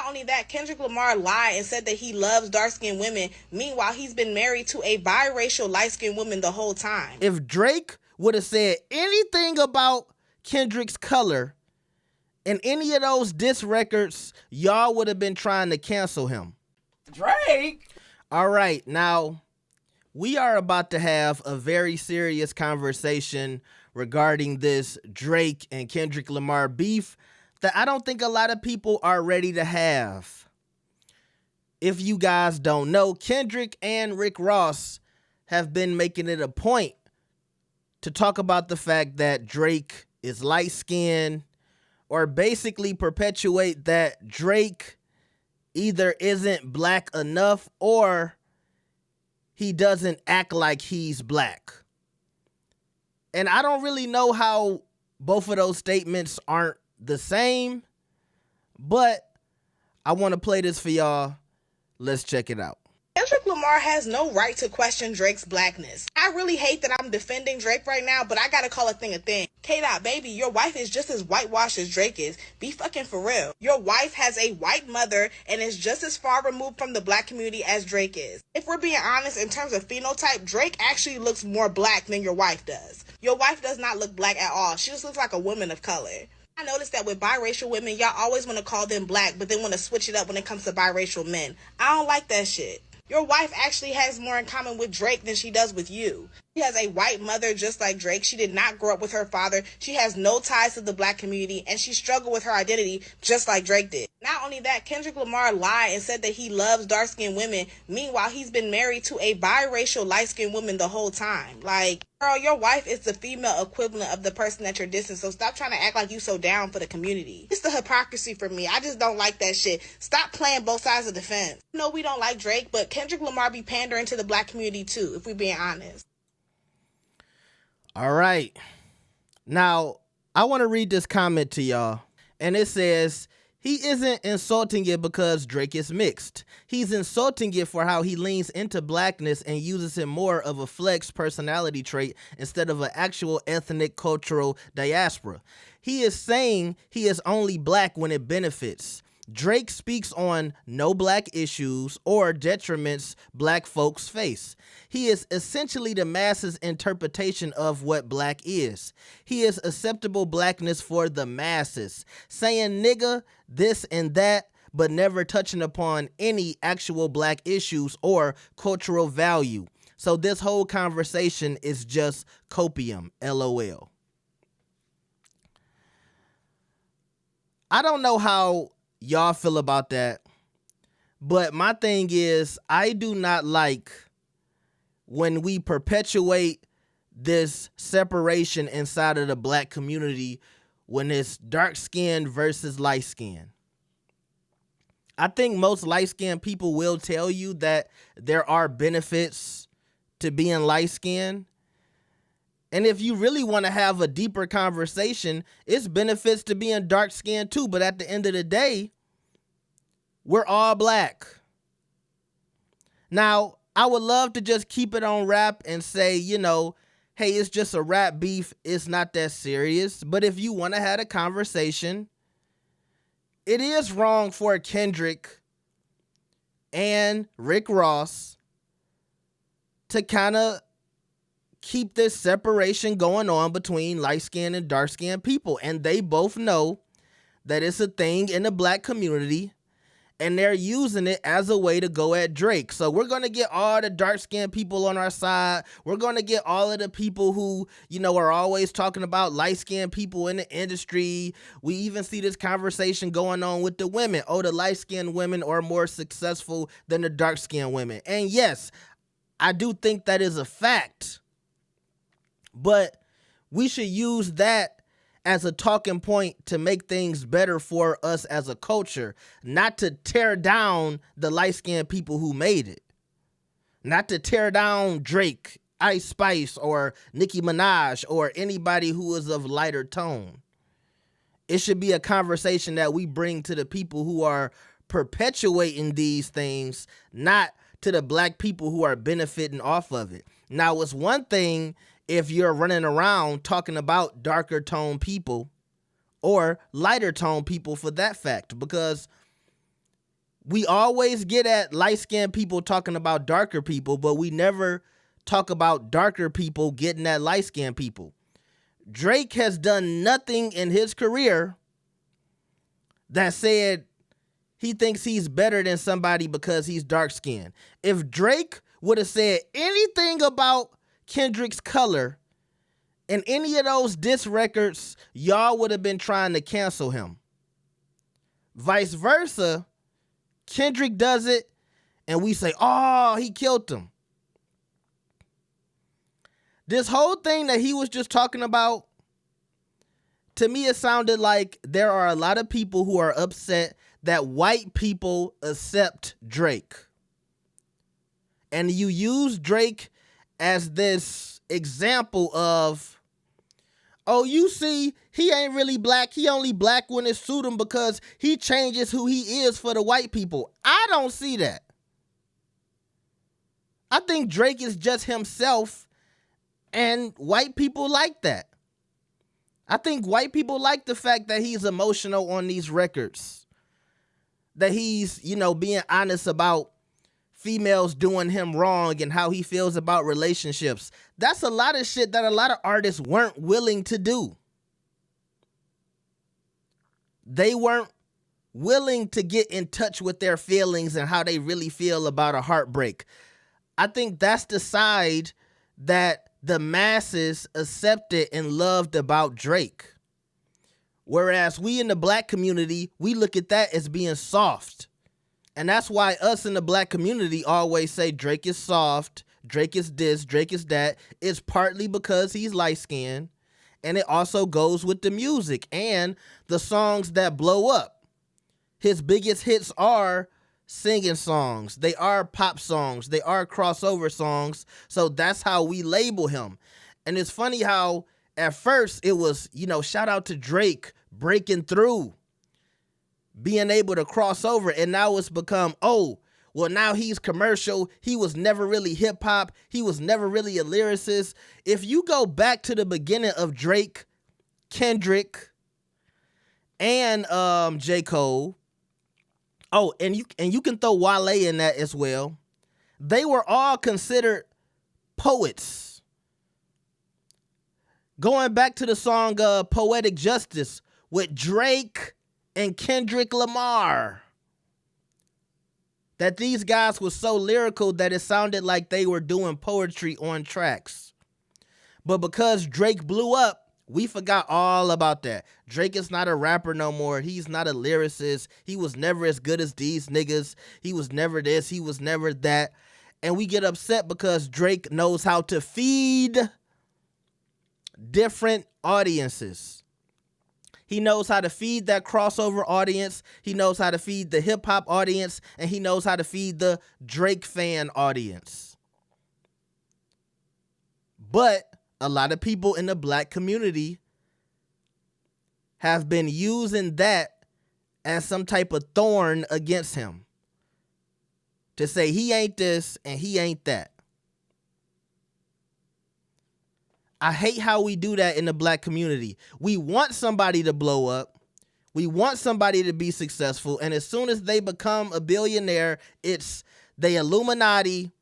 only that, Kendrick Lamar lied and said that he loves dark-skinned women. Meanwhile, he's been married to a biracial light-skinned woman the whole time. If Drake would have said anything about Kendrick's color in any of those diss records, y'all would have been trying to cancel him. Drake? All right, now we are about to have a very serious conversation regarding this Drake and Kendrick Lamar beef that I don't think a lot of people are ready to have. If you guys don't know, Kendrick and Rick Ross have been making it a point to talk about the fact that Drake is light-skinned, or basically perpetuate that Drake either isn't black enough or he doesn't act like he's black. And I don't really know how both of those statements aren't the same, but I want to play this for y'all. Let's check it out. Kendrick Lamar has no right to question Drake's blackness. I really hate that I'm defending Drake right now, but I gotta call a thing a thing. K-Dot, baby, your wife is just as whitewashed as Drake is. Be fucking for real. Your wife has a white mother and is just as far removed from the black community as Drake is. If we're being honest, in terms of phenotype, Drake actually looks more black than your wife does. Your wife does not look black at all. She just looks like a woman of color. I noticed that with biracial women, y'all always want to call them black, but then want to switch it up when it comes to biracial men. I don't like that shit. Your wife actually has more in common with Drake than she does with you. She has a white mother just like Drake. She did not grow up with her father. She has no ties to the black community, and she struggled with her identity just like Drake did. Not only that, Kendrick Lamar lied and said that he loves dark-skinned women. Meanwhile, he's been married to a biracial light-skinned woman the whole time. Like, girl, your wife is the female equivalent of the person that you're dissing, so stop trying to act like you so down for the community. It's the hypocrisy for me. I just don't like that shit. Stop playing both sides of the fence. No, we don't like Drake, but Kendrick Lamar be pandering to the black community too, if we're being honest. All right. Now, I want to read this comment to y'all. And it says, he isn't insulting it because Drake is mixed. He's insulting it for how he leans into blackness and uses it more of a flex personality trait instead of an actual ethnic cultural diaspora. He is saying he is only black when it benefits. Drake speaks on no black issues or detriments black folks face. He is essentially the masses' interpretation of what black is. He is acceptable blackness for the masses, saying nigga, this and that, but never touching upon any actual black issues or cultural value. So this whole conversation is just copium, LOL. I don't know how y'all feel about that, but my thing is, I do not like when we perpetuate this separation inside of the black community when it's dark-skinned versus light-skinned. I think most light-skinned people will tell you that there are benefits to being light-skinned. And if you really want to have a deeper conversation, it's benefits to being dark-skinned too. But at the end of the day, we're all black. Now, I would love to just keep it on rap and say, you know, hey, it's just a rap beef. It's not that serious. But if you want to have a conversation, it is wrong for Kendrick and Rick Ross to kind of keep this separation going on between light-skinned and dark-skinned people. And they both know that it's a thing in the black community, and they're using it as a way to go at Drake. So we're going to get all the dark-skinned people on our side. We're going to get all of the people who, you know, are always talking about light-skinned people in the industry. We even see this conversation going on with the women. Oh, the light-skinned women are more successful than the dark-skinned women. And yes, I do think that is a fact. But we should use that as a talking point to make things better for us as a culture, not to tear down the light-skinned people who made it, not to tear down Drake, Ice Spice, or Nicki Minaj, or anybody who is of lighter tone. It should be a conversation that we bring to the people who are perpetuating these things, not to the black people who are benefiting off of it. Now, it's one thing if you're running around talking about darker tone people or lighter tone people for that fact, because We always get at light-skinned people talking about darker people, but we never talk about darker people getting at light-skinned people. Drake has done nothing in his career that said he thinks he's better than somebody because he's dark-skinned. If Drake would have said anything about Kendrick's color in any of those diss records, y'all would have been trying to cancel him. Vice versa, Kendrick does it, and we say, oh, he killed him. This whole thing that he was just talking about, to me, it sounded like there are a lot of people who are upset that white people accept Drake. And you use Drake as this example of, oh, you see, he ain't really black. He only black when it suit him because he changes who he is for the white people. I don't see that. I think Drake is just himself, and white people like that. I think white people like the fact that he's emotional on these records. That he's, being honest about females doing him wrong and how he feels about relationships. That's a lot of shit that a lot of artists weren't willing to do. They weren't willing to get in touch with their feelings and how they really feel about a heartbreak. I think that's the side that the masses accepted and loved about Drake. Whereas we in the black community, we look at that as being soft. And that's why us in the black community always say Drake is soft, Drake is this, Drake is that. It's partly because he's light-skinned, and it also goes with the music and the songs that blow up. His biggest hits are singing songs. They are pop songs. They are crossover songs. So that's how we label him. And it's funny how at first it was, shout out to Drake breaking through, being able to cross over. And now it's become, oh, well, now he's commercial. He was never really hip hop. He was never really a lyricist. If you go back to the beginning of Drake, Kendrick, and J. Cole, oh, and you can throw Wale in that as well. They were all considered poets. Going back to the song Poetic Justice with Drake and Kendrick Lamar. That these guys were so lyrical that it sounded like they were doing poetry on tracks. But because Drake blew up, we forgot all about that. Drake is not a rapper no more. He's not a lyricist. He was never as good as these niggas. He was never this. He was never that. And we get upset because Drake knows how to feed different audiences. He knows how to feed that crossover audience. He knows how to feed the hip hop audience. And he knows how to feed the Drake fan audience. But a lot of people in the black community have been using that as some type of thorn against him. To say he ain't this and he ain't that. I hate how we do that in the black community. We want somebody to blow up. We want somebody to be successful. And as soon as they become a billionaire, it's the Illuminati.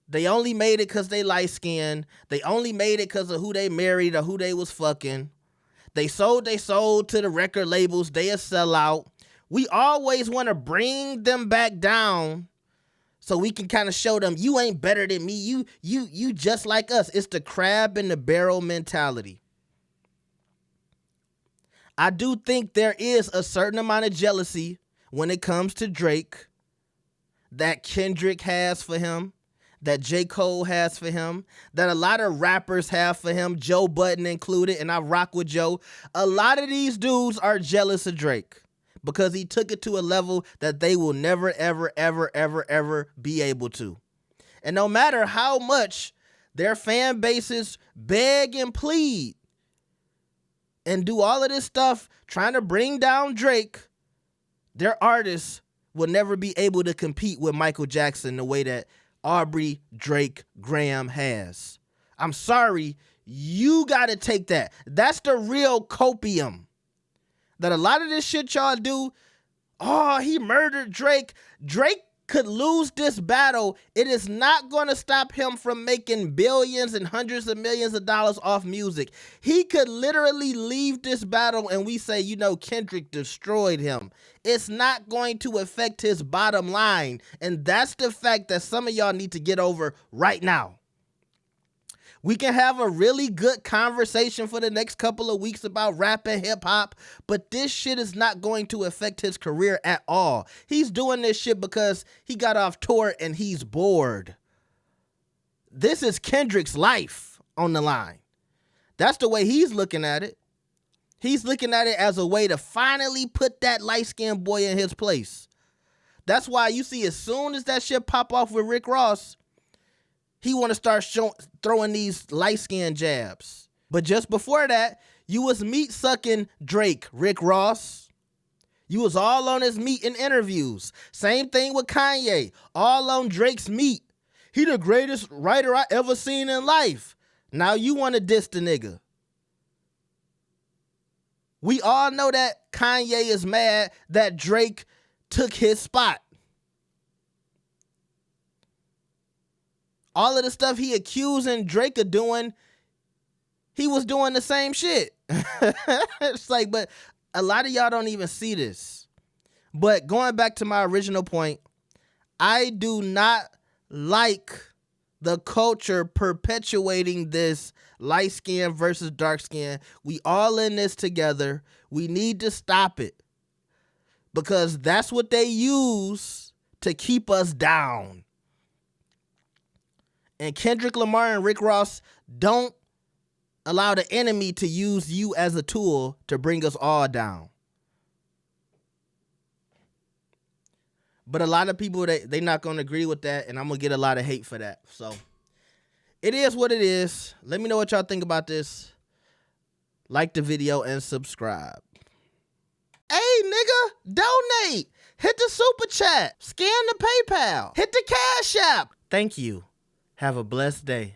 They only made it because they light-skinned. They only made it because of who they married or who they was fucking. They sold to the record labels. They a sellout. We always want to bring them back down so we can kind of show them, you ain't better than me. You just like us. It's the crab in the barrel mentality. I do think there is a certain amount of jealousy when it comes to Drake that Kendrick has for him, that J. Cole has for him, that a lot of rappers have for him, Joe Budden included, and I rock with Joe. A lot of these dudes are jealous of Drake because he took it to a level that they will never, ever, ever, ever, ever be able to. And no matter how much their fan bases beg and plead and do all of this stuff trying to bring down Drake, their artists will never be able to compete with Michael Jackson the way that Aubrey Drake Graham has. I'm sorry, you gotta take that. That's the real copium. That a lot of this shit y'all do, oh, he murdered Drake. Drake could lose this battle. It is not going to stop him from making billions and hundreds of millions of dollars off music. He could literally leave this battle and we say, you know, Kendrick destroyed him. It's not going to affect his bottom line. And that's the fact that some of y'all need to get over right now. We can have a really good conversation for the next couple of weeks about rap and hip hop, but this shit is not going to affect his career at all. He's doing this shit because he got off tour and he's bored. This is Kendrick's life on the line. That's the way he's looking at it. He's looking at it as a way to finally put that light-skinned boy in his place. That's why you see as soon as that shit pop off with Rick Ross, he want to start throwing these light-skinned jabs. But just before that, you was meat-sucking Drake, Rick Ross. You was all on his meat in interviews. Same thing with Kanye, all on Drake's meat. He the greatest writer I ever seen in life. Now you want to diss the nigga. We all know that Kanye is mad that Drake took his spot. All of the stuff he accusing Drake of doing, he was doing the same shit. It's like, but a lot of y'all don't even see this. But going back to my original point, I do not like the culture perpetuating this light skin versus dark skin. We all in this together. We need to stop it because that's what they use to keep us down. And Kendrick Lamar and Rick Ross don't allow the enemy to use you as a tool to bring us all down. But a lot of people, they not going to agree with that, and I'm going to get a lot of hate for that. So it is what it is. Let me know what y'all think about this. Like the video and subscribe. Hey, nigga, donate. Hit the super chat. Scan the PayPal. Hit the Cash App. Thank you. Have a blessed day.